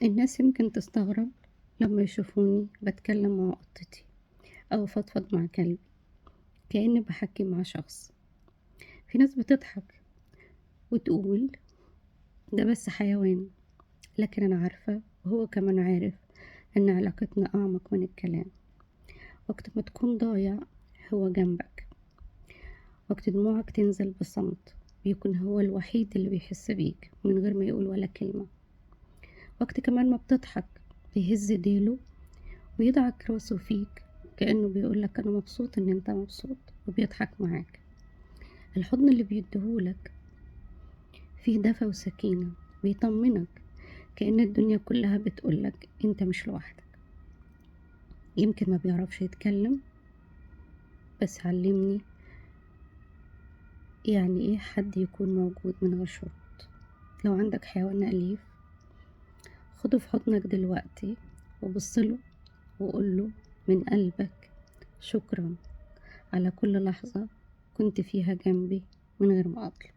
الناس يمكن تستغرب لما يشوفوني بتكلم مع قطتي أو أفضفض مع كلبي كأني بحكي مع شخص. في ناس بتضحك وتقول ده بس حيوان، لكن أنا عارفة وهو كمان عارف إن علاقتنا أعمق من الكلام. وقت ما تكون ضايع هو جنبك، وقت دموعك تنزل بصمت بيكون هو الوحيد اللي بيحس بيك من غير ما يقول ولا كلمة. وقت كمان ما بتضحك بيهز ديله ويدعك راسه فيك كأنه بيقولك أنا مبسوط إن أنت مبسوط وبيضحك معاك. الحضن اللي بيديهولك فيه دفى وسكينة، بيطمنك كأن الدنيا كلها بتقولك أنت مش لوحدك. يمكن ما بيعرفش يتكلم، بس علمني يعني إيه حد يكون موجود من غير شروط. لو عندك حيوان أليف خده في حضنك دلوقتي وبصله وقوله من قلبك شكرا على كل لحظة كنت فيها جنبي من غير ما أطلب.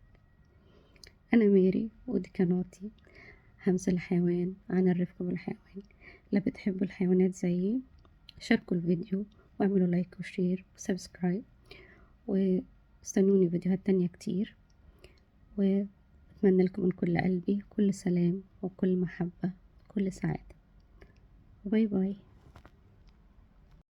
أنا ميري ودي قناتي همسة الحيوان عن الرفق بالحيوان. لا بتحبوا الحيوانات زيي شاركوا الفيديو واعملوا لايك وشير وسبسكرايب، واستنوني فيديوهات تانية كتير، وأتمنى لكم من كل قلبي كل سلام وكل محبة كل سعادة. باي باي.